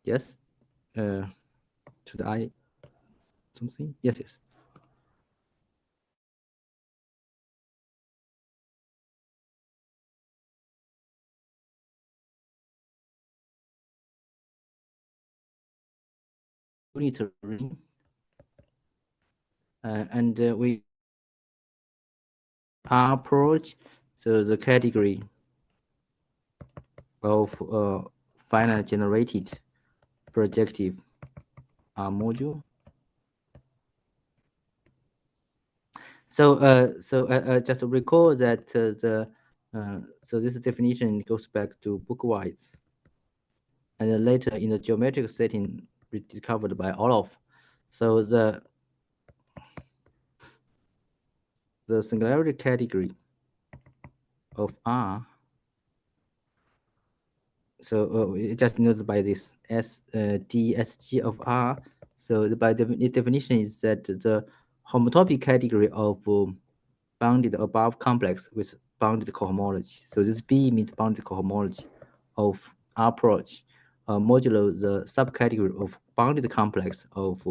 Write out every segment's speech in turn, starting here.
Yes. Should I something? Yes, yes. Unit ring. And we approach the category of finally generated projective module. So just recall that so this definition goes back to Bookwise, and later in the geometric setting rediscovered by Orloff. So the singularity category of R. So it just noted by this DSG of R. So by the definition is that the homotopy category of bounded above complex with bounded cohomology. So this B means bounded cohomology of R approach modulo the subcategory of bounded complex of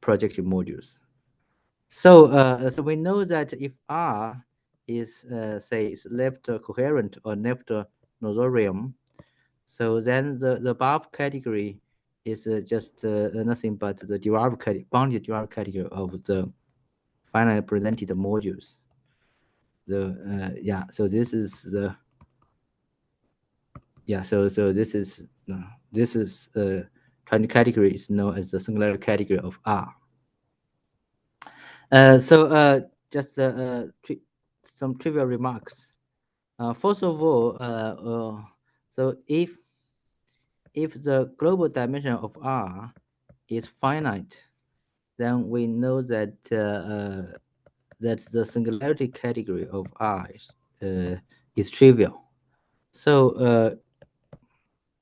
projective modules. So so we know that if R is say is left coherent or left nosorium, so then the above category is just nothing but the derived category, bounded derived category of the finally presented modules. The yeah, so this is the yeah, so this is trying category is known as the singular category of R. So just some trivial remarks. First of all, so if the global dimension of R is finite, then we know that that the singularity category of R is trivial. So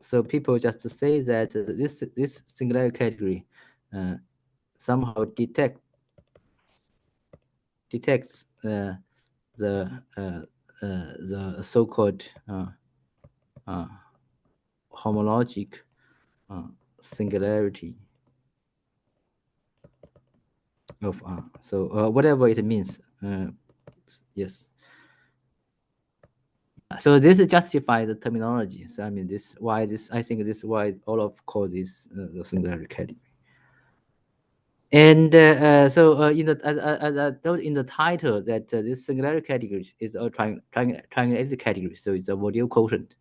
so people just say that this singularity category somehow detects the so-called homologic singularity of R. So whatever it means, yes. So this justifies the terminology. So I mean, this why this I think this is why all of call this the singularity category. And so in the as I told in the title that this singularity category is a triangulated category, so it's a Wordier quotient.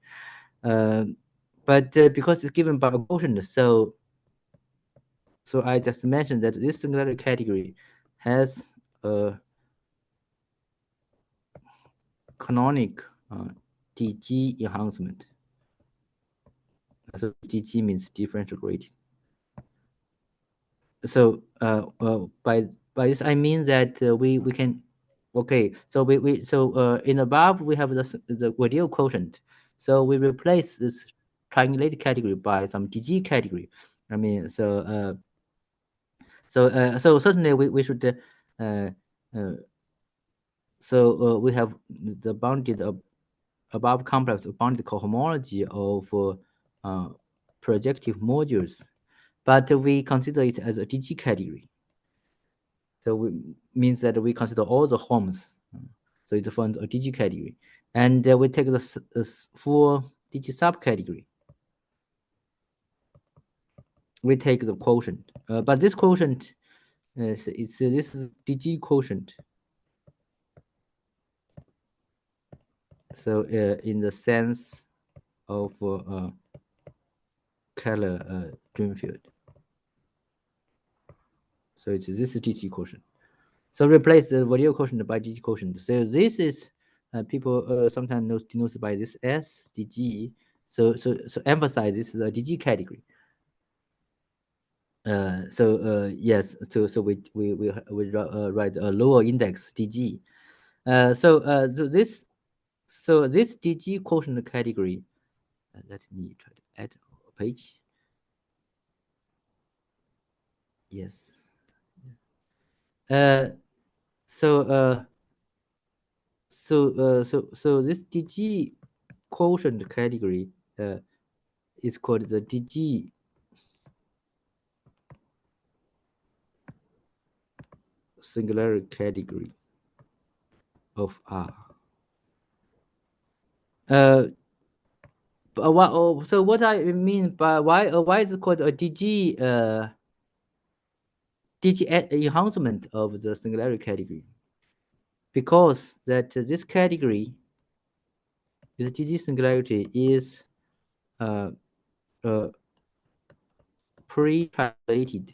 But because it's given by a quotient, so I just mentioned that this singularity category has a canonic DG enhancement. So DG means differential gradient. So by this I mean that we can okay. So we so in above we have the Wordier quotient. So we replace this triangulated category by some DG category. I mean so certainly we should so we have the bounded above complex bounded cohomology of projective modules, but we consider it as a DG category. So we means that we consider all the homes. So it forms a DG category, and we take the full DG subcategory. We take the quotient, but this quotient this is DG quotient. So in the sense of Keller dream field. So it's this DG quotient. So replace the Wordier quotient by DG quotient. So this is people sometimes denoted by this S DG. So emphasize this is a DG category. Yes, so we write a lower index DG. So this DG quotient category. Let me try to add a page. Yes. So so this DG quotient category is called the DG singularity category of R. So what I mean by why is it called a DG enhancement of the singularity category? Because that this category, this DG singularity, is pre-translated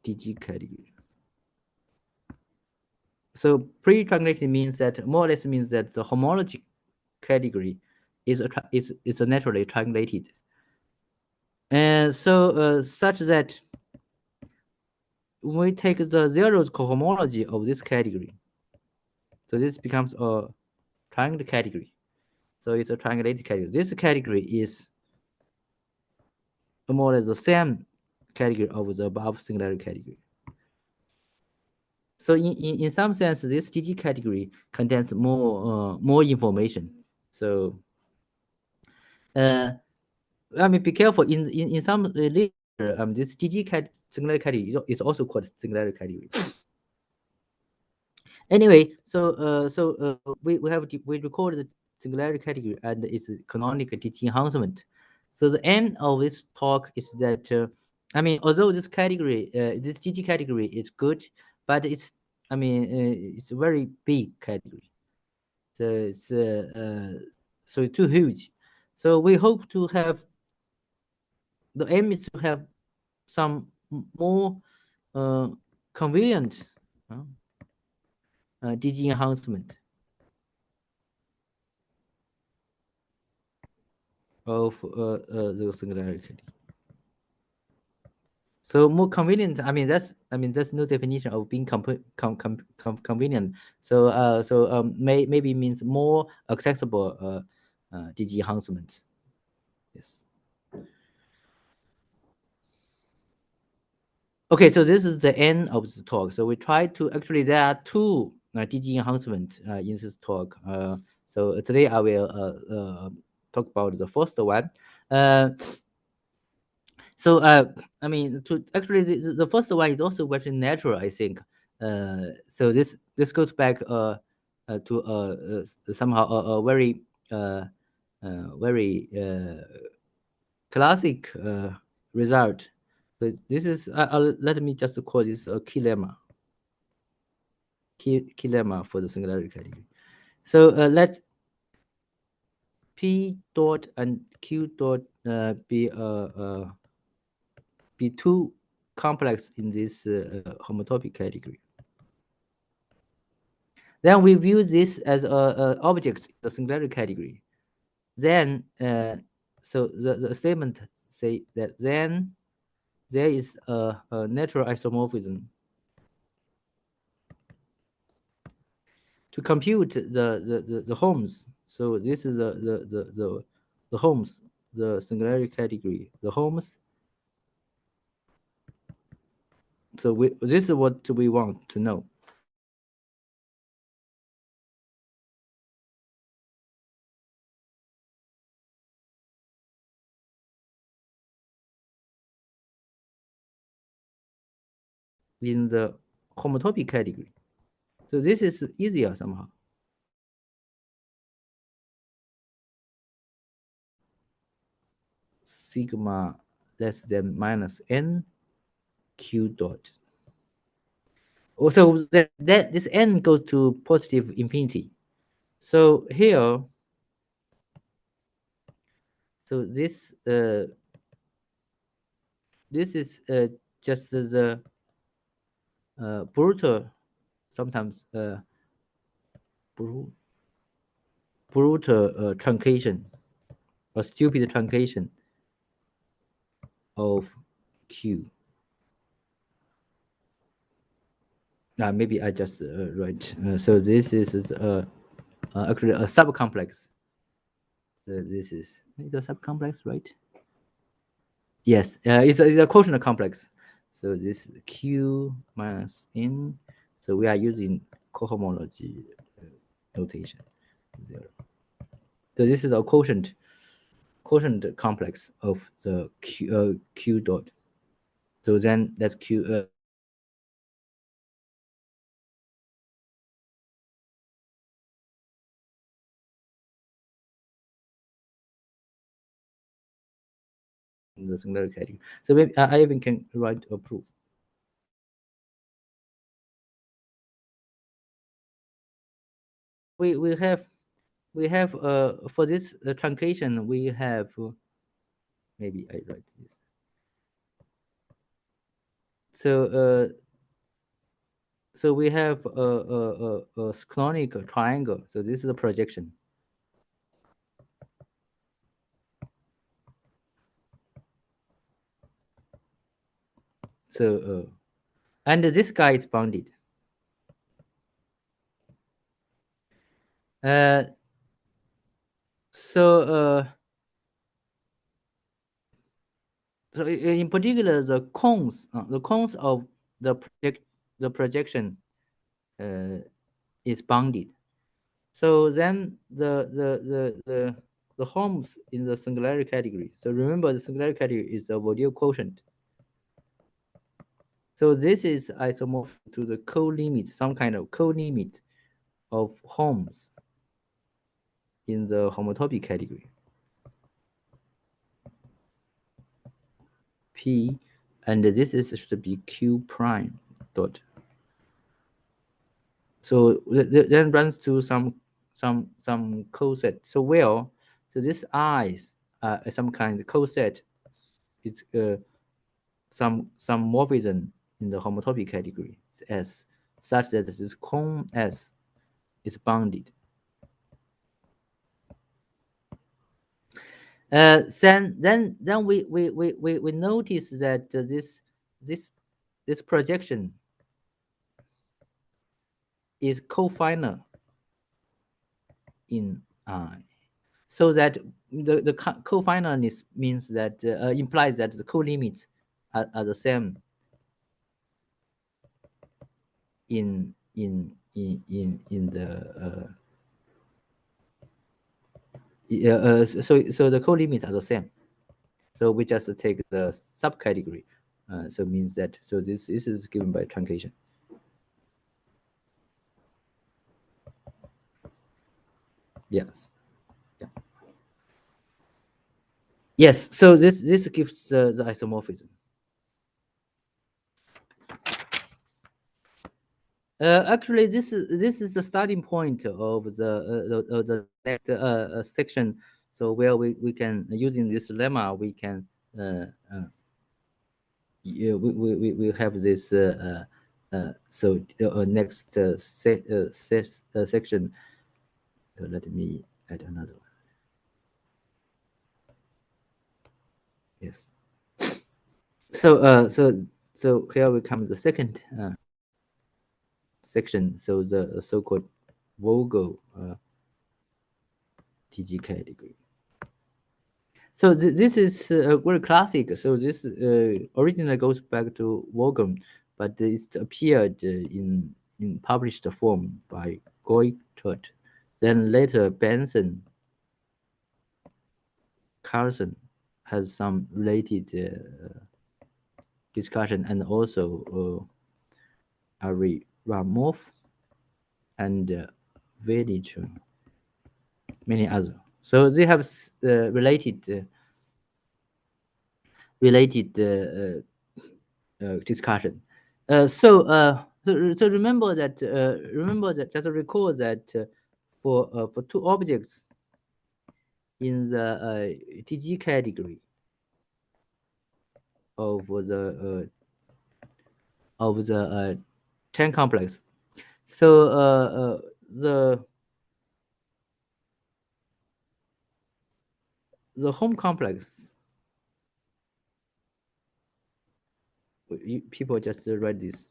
DG category. So pre-translated means that more or less means that the homology category is a naturally translated, and so such that when we take the zeros cohomology of this category, so this becomes a triangle category. So it's a triangulated category. This category is more or less the same category of the above singularity category. So in some sense, this DG category contains more information. So I mean, be careful. In some literature, this DG singularity category is also called singularity category. Anyway, so we recorded the singularity category and its canonical DG enhancement. So the end of this talk is that I mean, although this category, this DG category is good, but it's I mean it's a very big category. So it's so it's too huge. So we hope to have, the aim is to have some more convenient DG enhancement of the singularity. So more convenient. I mean that's no definition of being convenient. So maybe means more accessible DG enhancement. Yes. Okay, so this is the end of the talk. So we try to actually, there are two DG enhancement in this talk. So today I will talk about the first one. So I mean, to actually the first one is also very natural, I think. So this goes back to somehow a very very classic result. So this is let me just call this a key lemma. Key lemma for the singularity category. So let P dot and Q dot be two complex in this homotopy category. Then we view this as objects in the singularity category. Then so the statement say that then there is a natural isomorphism. To compute the homes, so this is the homes, the singularity category, the homes. So this is what we want to know. In the homotopy category. So this is easier somehow. Sigma less than minus n q dot. Also that this n goes to positive infinity. So here, so this is just the brutal, sometimes brutal truncation, a stupid truncation of q. Now maybe I just write. So this is actually a subcomplex. So this is the subcomplex, right? Yes, it's a quotient complex. So this is q minus n. So we are using cohomology notation. 0. So this is a quotient quotient complex of the q dot. So then that's q. In the singularity category. So maybe I even can write a proof. We have for this truncation we have maybe I write this. So so we have a clonic triangle. So this is a projection. So and this guy is bounded. Uh, so so in particular the cones of the projection is bounded. So then the homes in the singularity category. So remember the singularity category is the Vaudeville quotient. So this is isomorphic to the co-limit, some kind of co-limit of homes in the homotopy category. P, and this is should be Q prime dot. So then runs to some coset. So well, so this i's some kind of coset. It's some morphism in the homotopy category S, such that this cone S is bounded. Then we notice that this projection is cofinal in I, so that the cofinalness means that implies that the co-limits are the same in the so the co-limits are the same. So we just take the subcategory. So means that so this is given by truncation. Yes. Yeah. Yes. So this gives the isomorphism. Actually, this is the starting point of the next section. So where we can using this lemma we can yeah, we have this so next section. Let me add another one. Yes. So so here we come to the second section. So the so-called Vogel TG category. So this is very classic. So this originally goes back to Vogel, but it appeared in published form by Goichert. Then later Benson, Carlson has some related discussion, and also Ari Ramov and Village, many others. So they have related discussion. So remember that just recall that for two objects in the TG category of the Chen complex. So the home complex. People just read this.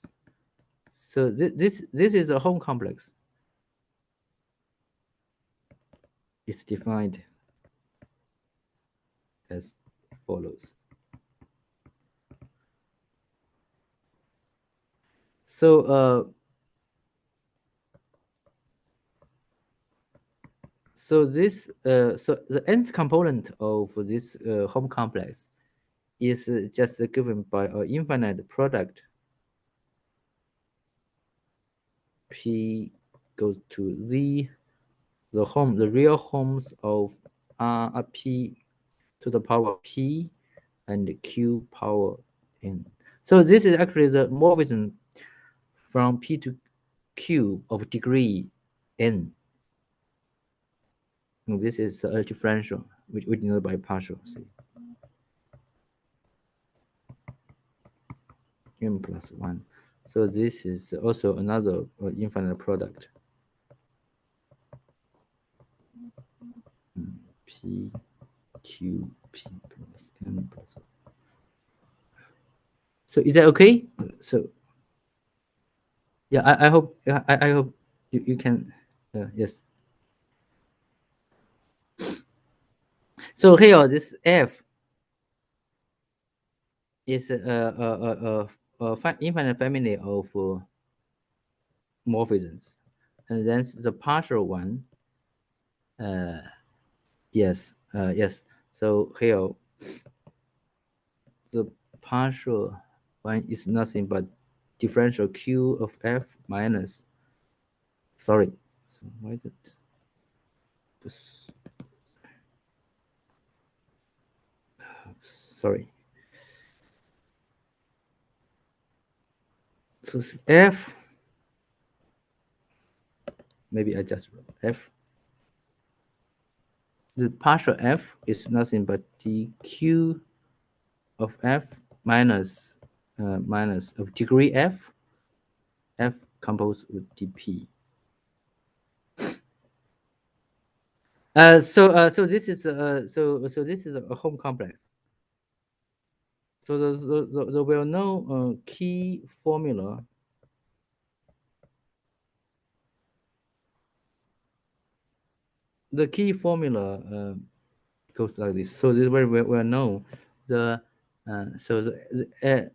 So this is a home complex. It's defined as follows. So this so the nth component of this home complex is just given by an infinite product p goes to z, the real homes of r p to the power p and q power n. So this is actually the morphism from p to q of degree n. And this is a differential, which we denote by partial. See, m plus 1. So this is also another infinite product. P, Q, P plus n plus 1. So is that okay? So yeah, I hope I hope you can yes. So here this F is a infinite family of morphisms, and then the partial one. Yes, yes. So here the partial one is nothing but differential Q of F minus. Sorry. So why is it? This, sorry. So F. Maybe I just wrote F. The partial F is nothing but dq of F minus minus of degree F. F composed with dp. So this is so this is a home complex. So the well-known key formula goes like this. So this is very well known. The so the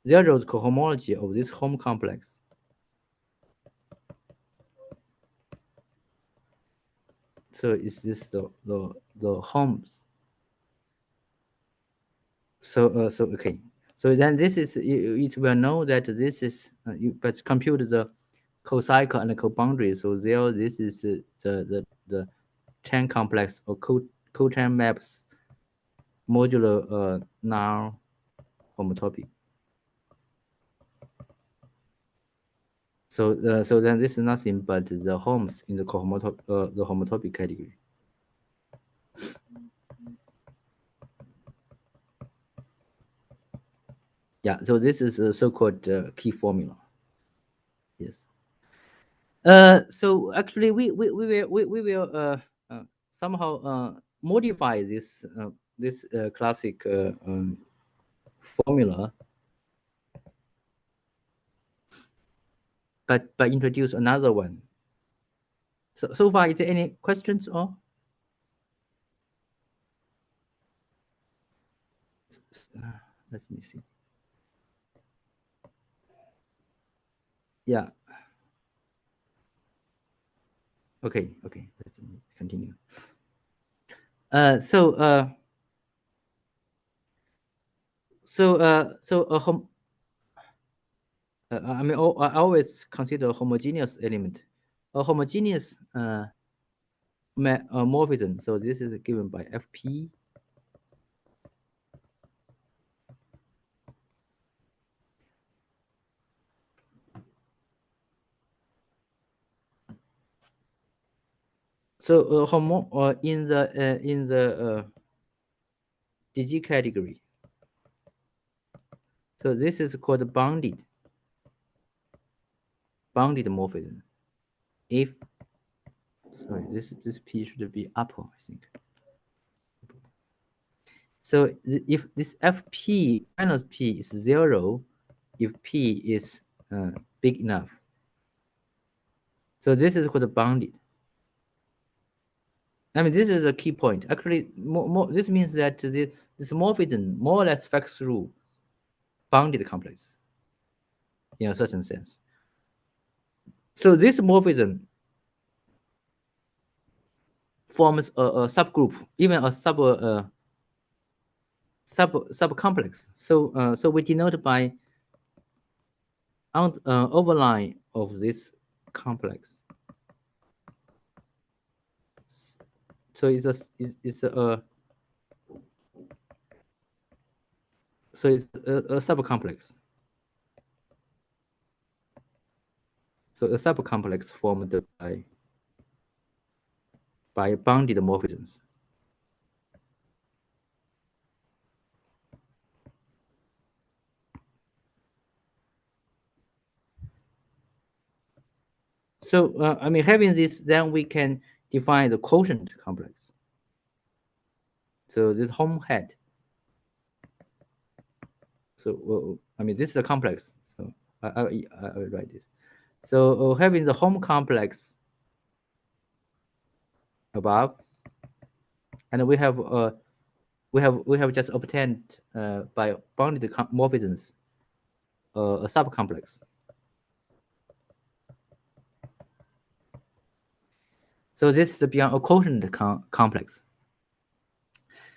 zero cohomology of this home complex. So is this the homes? So okay. So then this is it will know that this is but compute the cocycle and the co-boundary. So there this is the Chen complex or co-Chen maps modular null homotopy. So then this is nothing but the homes in the the homotopy category. Yeah. So this is a so-called key formula. Yes. So actually, we will somehow modify this classic formula, but introduce another one. So far, is there any questions or? Let me see. Yeah. Okay. Let's continue. So a I mean, I always consider a homogeneous element, a homogeneous morphism. So this is given by Fp. So in the DG category. So this is called bounded morphism. If sorry, this p should be upper, I think. So if this Fp minus p is 0, if p is big enough. So this is called bounded. I mean, this is a key point. Actually, this means that this morphism more or less facts through bounded complexes in a certain sense. So this morphism forms a subgroup, even a subcomplex. So we denote by overline of this complex. So it's a so it's a subcomplex. So a subcomplex formed by bounded morphisms. So I mean, having this, then we can define the quotient complex. So this home head. So I mean, this is a complex. So I will write this. So having the home complex above, and we have just obtained by bounded morphisms a subcomplex. So this is beyond a quotient complex.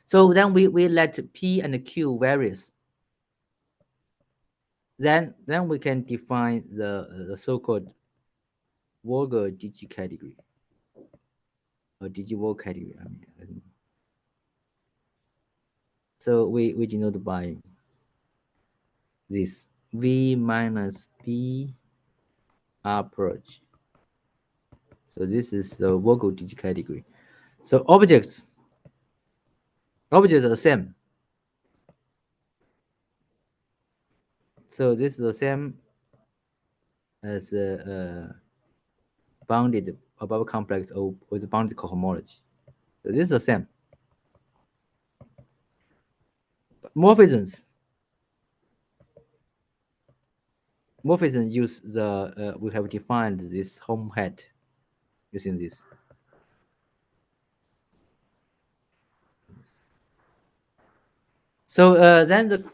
So then we let P and Q varies. Then we can define the so-called Vogel DG category or DG Vogel category. I mean. So we denote by this V minus B approach. So this is the Vogel DG category. So objects are the same. So this is the same as bounded above complex with bounded cohomology. So this is the same. Morphisms use the we have defined this home head using this. So then the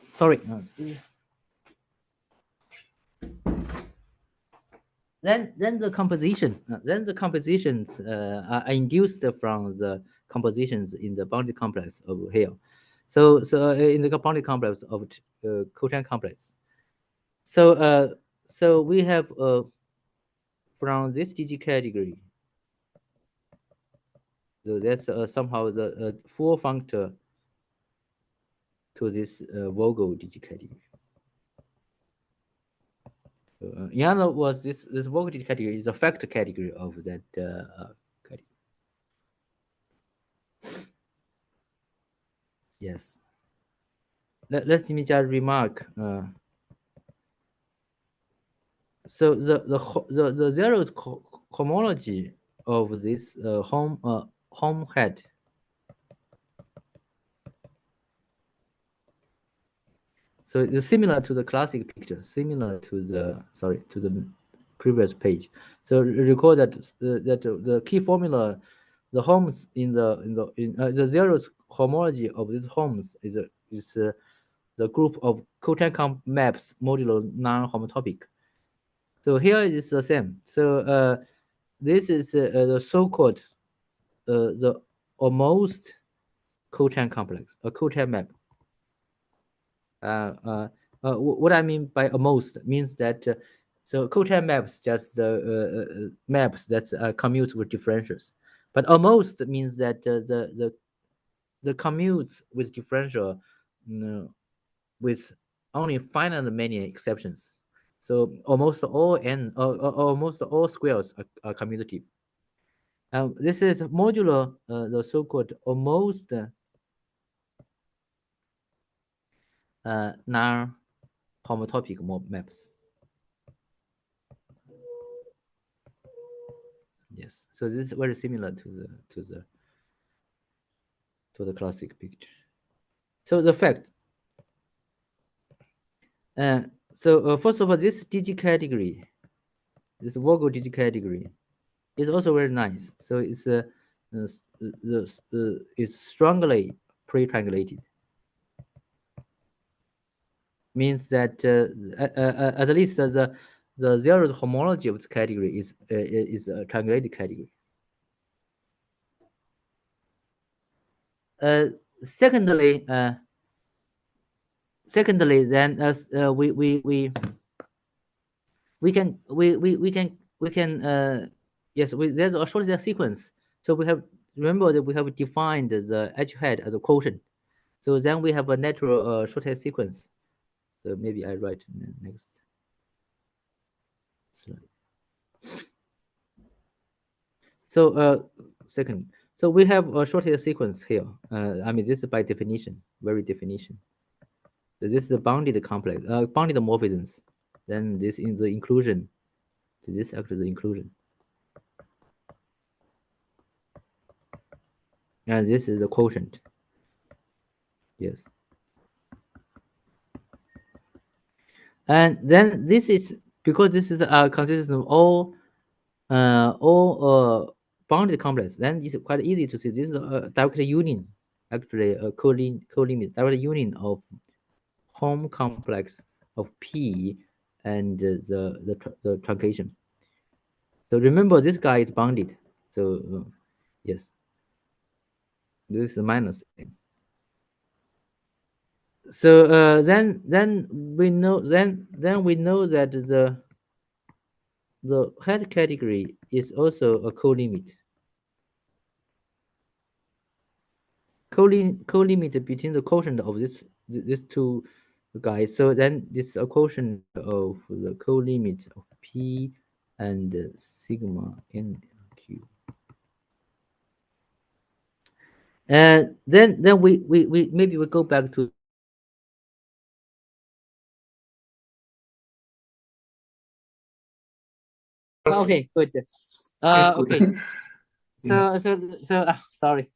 then the composition then the compositions are induced from the compositions in the bounded complex of here. So in the bounded complex of cosine complex. So we have from this DG category. So that's somehow the full functor to this Vogel DG category. In other words, this Vogel DG category is a factor category of that category. Yes. Let me just remark. So the zeros homology of this home head. So it's similar to the classic picture, similar to the previous page. So recall that the key formula, the homes in the zeros homology of these homes is the group of cotangent maps modulo non-homotopic. So here it is the same. So this is the so-called the almost cotangent complex, a cotangent map. What I mean by almost means that so cotangent maps just the maps that commute with differentials, but almost means that the commutes with differential with only finite many exceptions. So almost all almost all squares are commutative. This is modular the so-called almost non-homotopic maps. Yes, so this is very similar to the classic picture. So the fact. So first of all, this DG category, this Vogel DG category, is also very nice. So it's it's strongly pre-triangulated. Means that at least the zeroth homology of this category is a triangulated category. Secondly, then we can yes, there's a Schrodinger sequence. So we have, remember that we have defined the edge head as a quotient. So then we have a natural Schrodinger sequence. So maybe I write in the next slide. So second, so we have a Schrodinger sequence here. I mean, this is by definition, very definition. So this is a bounded complex, bounded morphisms. Then this is the inclusion. So this is actually the inclusion. And this is the quotient. Yes. And then this is because this is consists of all bounded complex. Then it's quite easy to see this is a direct union, actually a co-limit direct union of home complex of P and the truncation. So remember, this guy is bounded. So yes, this is minus. So then we know that the head category is also a co-limit. Co-limit between the quotient of these two guys. So then this is a quotient of the co-limit of P and sigma NQ. And then we maybe we go back to. Okay, good. Okay. So sorry.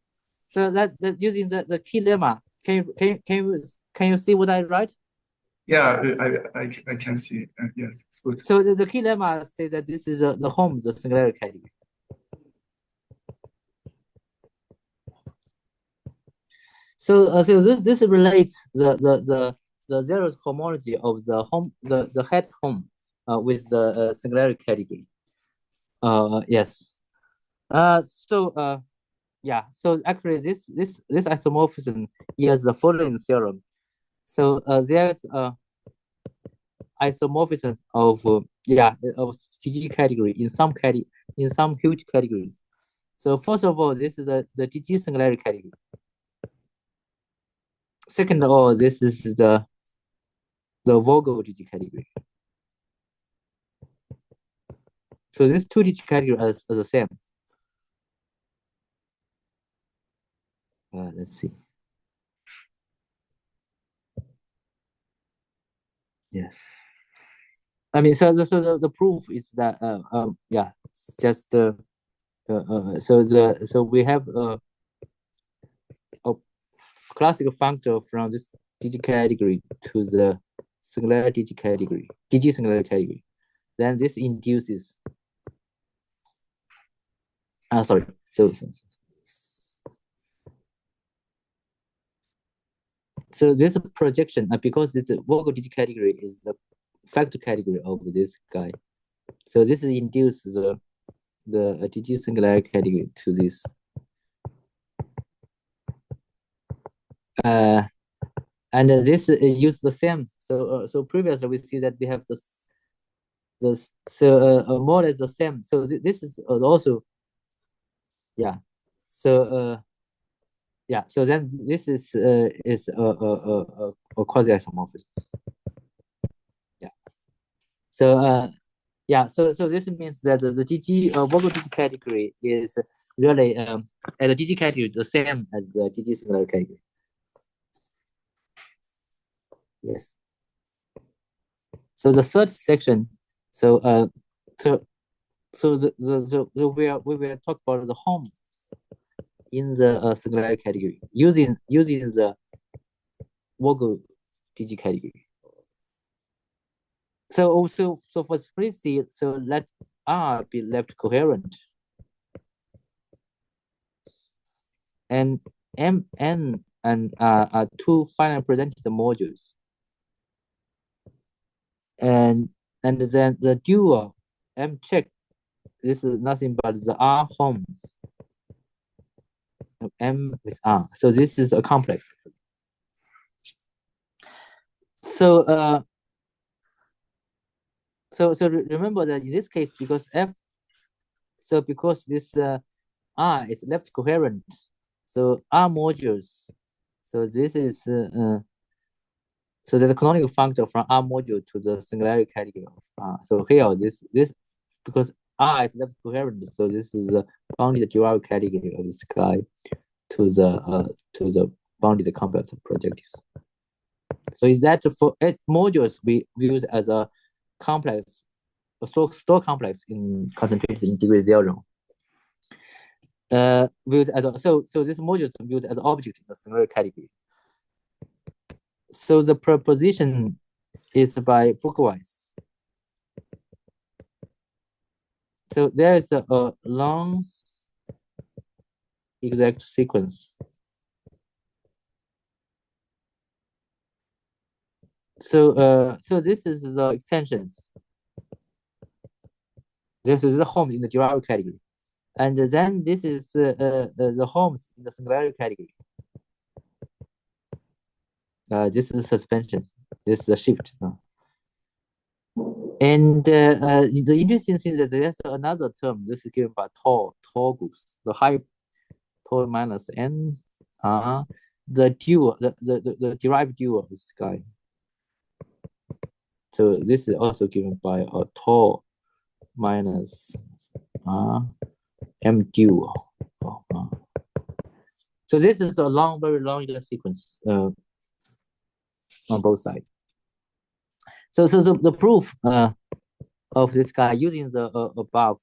So that using the key lemma. Can you see what I write? Yeah, I can see. Yes, it's good. So the key lemma says that this is the home, the singularity category. So this relates the zeroth homology of the home the head home with the singularity category. Yes. Yeah. So actually, this isomorphism is the following theorem. So there's a isomorphism of of TG category in some huge categories. So first of all, this is the TG singularity category. Second of all, this is the Vogel TG category. So these two TG categories are the same. Let's see. Yes. I mean, so the proof is that yeah, just so we have a classical functor from this DG category to the singularity DG category, DG singularity category. Then this induces. Sorry. So this projection, because this Vogel DG category is the factor category of this guy. So this induces the DG singularity category to this. And this use the same. So previously we see that we have this more or less the same. So this is also so yeah. So then this is a quasi isomorphism. Yeah. So yeah. So this means that the GG Vogel GG category is really as the GG category the same as the GG singular category. Yes. So the third section. So we will talk about the home in the singularity category using the Vogel DG category. So also for simplicity, so let R be left coherent, and M N and R are two finally presented modules, and then the dual M check. This is nothing but the R home of M with R. So this is a complex. So remember that in this case, because because this R is left coherent, so R modules. So this is so the canonical factor from R module to the singularity category of R. So here this because R is left coherent, so this is the bounded dual category of the sky to the bounded complex of projectives. So is that for modules we use as a complex, a store complex in concentrated in degree zero. Viewed as a, so this module is viewed as an object in the singularity category. So the proposition is by bookwise. So there is a long exact sequence. So so this is the extensions. This is the home in the dual category. And then this is the homes in the singularity category. This is suspension. This is the shift. And the interesting thing is that there's another term. This is given by tau groups. The high tau minus n the dual, the derived dual of sky. So this is also given by a tau minus m dual. So this is a long, very long sequence on both sides. So the proof of this guy using the above.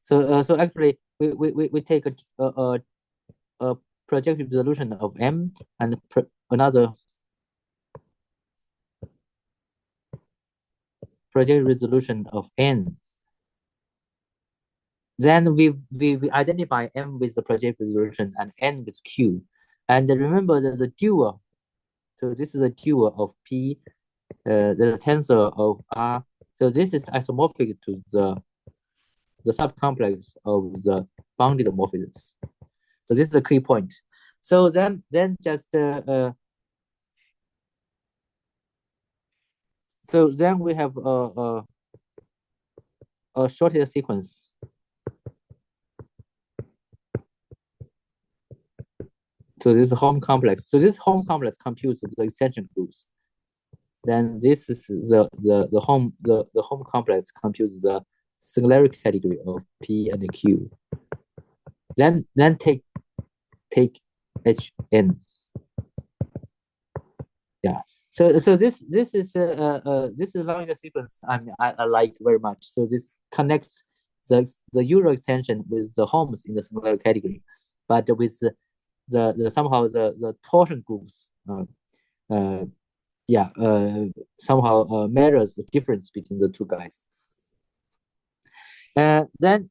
So actually we take a projective resolution of M and another projective resolution of N. Then we identify M with the projective resolution and N with Q. And remember that the dual, so this is the dual of P, the tensor of R. So this is isomorphic to the subcomplex of the bounded morphisms. So this is the key point. So then just so then we have a shorter sequence. So this is home complex. So this home complex computes the extension groups. Then this is the home complex computes the singularity category of P and Q. Then take Hn. Yeah. So this is long sequence I like very much. So this connects the Euro extension with the homes in the singularity category, but with the somehow the torsion groups somehow measures the difference between the two guys. Then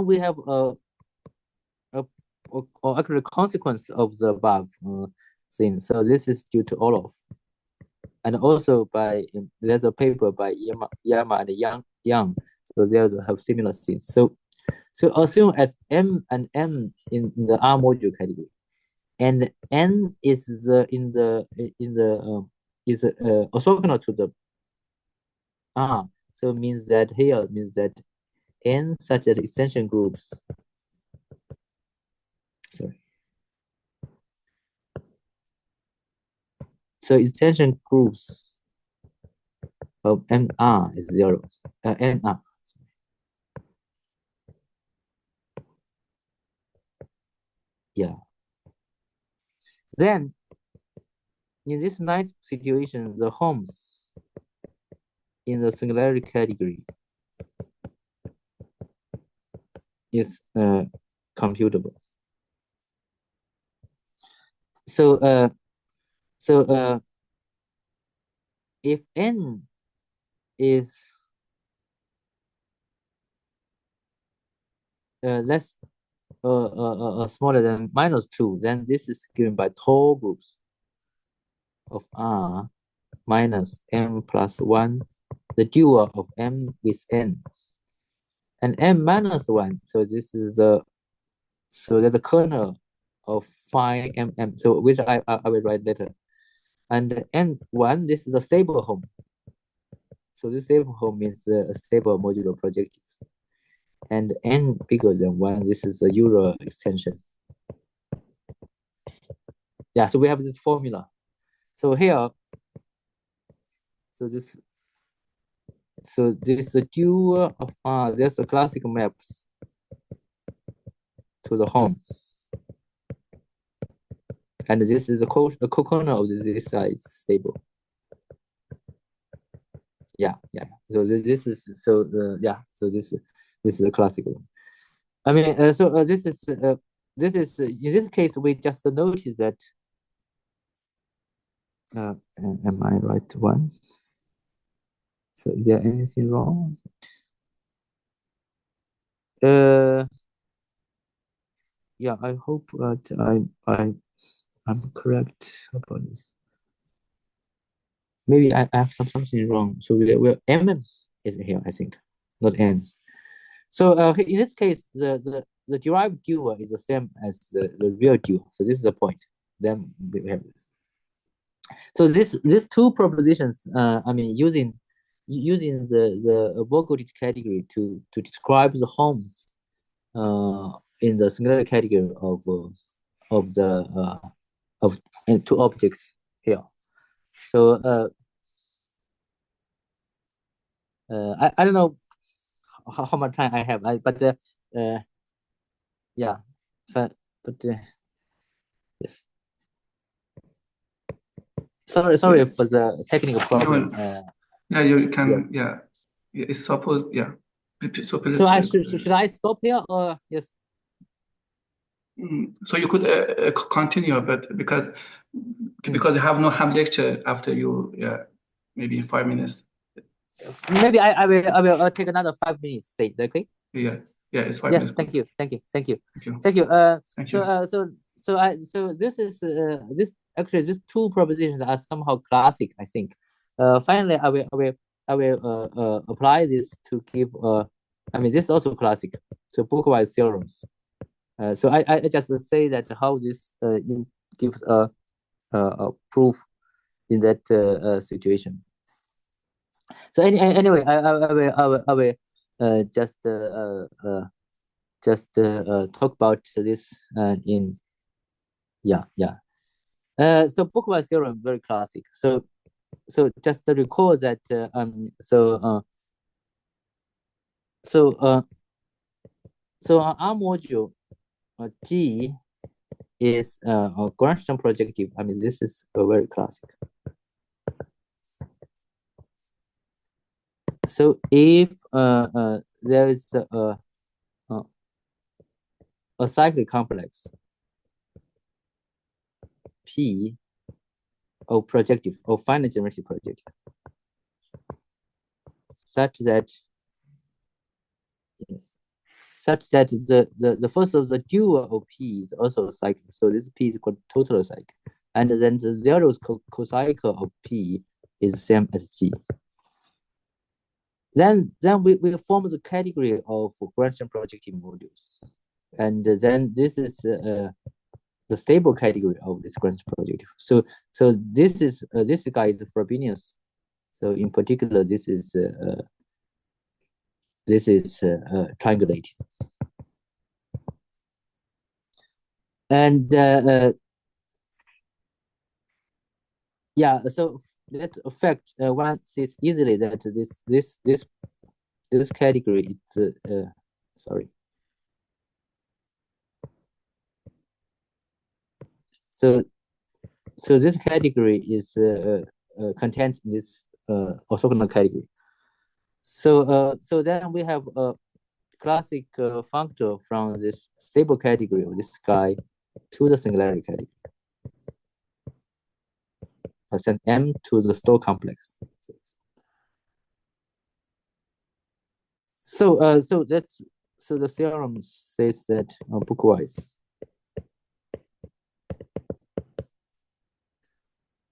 we have actually consequence of the above thing. So this is due to Orloff, and also by there's a paper by Yama and Yang. So they have similar things. So assume at M and M in the R module category, and N is orthogonal to the R. So it means that here means that N such as extension groups. Sorry. So extension groups of NR is 0. NR. Yeah. Then in this nice situation, the homes in the singularity category is computable. So if N is less smaller than -2, then this is given by tau groups of R minus M plus 1, the dual of M with N. And M minus 1, so this is so that the kernel of phi mm, so which I will write later. And n1, this is a stable home. So this stable home means a stable modular projective. And n bigger than 1, this is a Euro extension. Yeah, so we have this formula. So here, so this dual of there's a classic maps to the home. And this is a co-corner of this side is stable. Yeah. So this is so this is a classical one. I mean, this is in this case we just notice that. Am I right one? So is there anything wrong? Yeah, I hope that I'm correct about this. Maybe I have something wrong. So we're M is here, I think, not N. So in this case, the derived dual is the same as the real dual. So this is the point. Then we have this. So these two propositions, I mean, using the Vogelitz category to describe the homes in the singular category of two objects here. So I don't know how much time I have, yeah, but yes. Sorry Yes. for the technical problem. Yeah, you can. Yes. Yeah, it's supposed. Yeah. So please. So I should I stop here or yes? So you could continue, but because you have no ham lecture after you, maybe in 5 minutes. Maybe I will take another 5 minutes. Say okay. Yeah, it's 5 Yes. minutes. Thank you. Thank you. Thank you. Thank you. So this is this actually these two propositions are somehow classic. I think. Finally, I will apply this to give I mean this is also classic. So bookwise theorems. So I just say that how this gives a proof in that situation. So anyway, I will just talk about this in so bookwise theorem very classic. So just to recall that so our module G is a Gratian projective. I mean this is a very classic. So if there is a cyclic complex P of projective or finite generation projective such that the first of the dual of P is also a cycle. So this P is called total cycle. And then the zeros cocycle of P is the same as G. Then we form the category of Gratian projective modules. And then this is the stable category of this Gratian projective. So this is this guy is Frobenius. So in particular, this is triangulated. And yeah, so that effect one sees easily that this category is sorry. So this category is contained in this orthogonal category. So then we have a classic functor from this stable category of this guy to the singularity category. I send M to the store complex. So the theorem says that bookwise.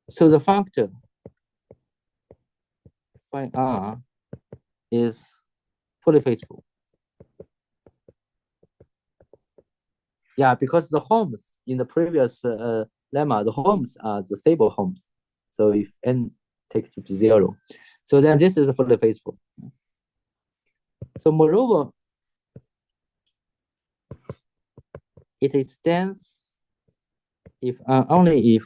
So the functor phi R is fully faithful. Yeah, because the homes in the previous lemma, the homes are the stable homes. So if n takes to be 0, so then this is fully faithful. So moreover, it extends if only if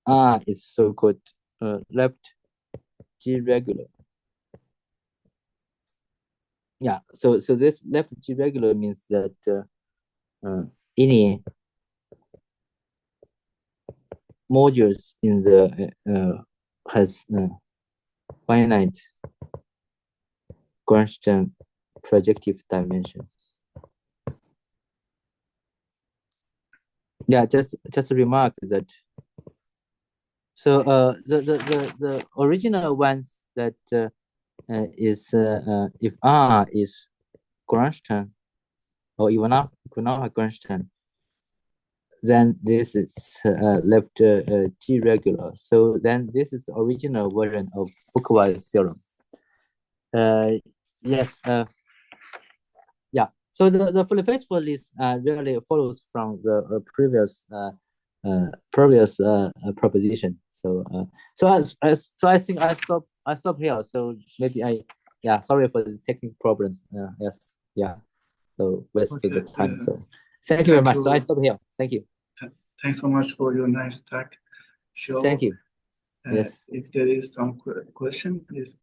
R is so-called left G regular. Yeah, so this left G regular means that any modules in the has finite Grunstein projective dimension. Yeah, just a remark that. So the original ones that is if R is Grunstein or even not Grunstein, then this is left G regular. So then this is the original version of bookwise theorem. Yes. Yeah. So the fully faithful list really follows from the previous proposition. So so I think I stop here. So maybe sorry for the technical problems. Yes. Yeah. So wasted the time. So thank you very much. So I stop here. Thank you. Thanks so much for your nice talk, Xiao. Thank you. Yes. If there is some question, please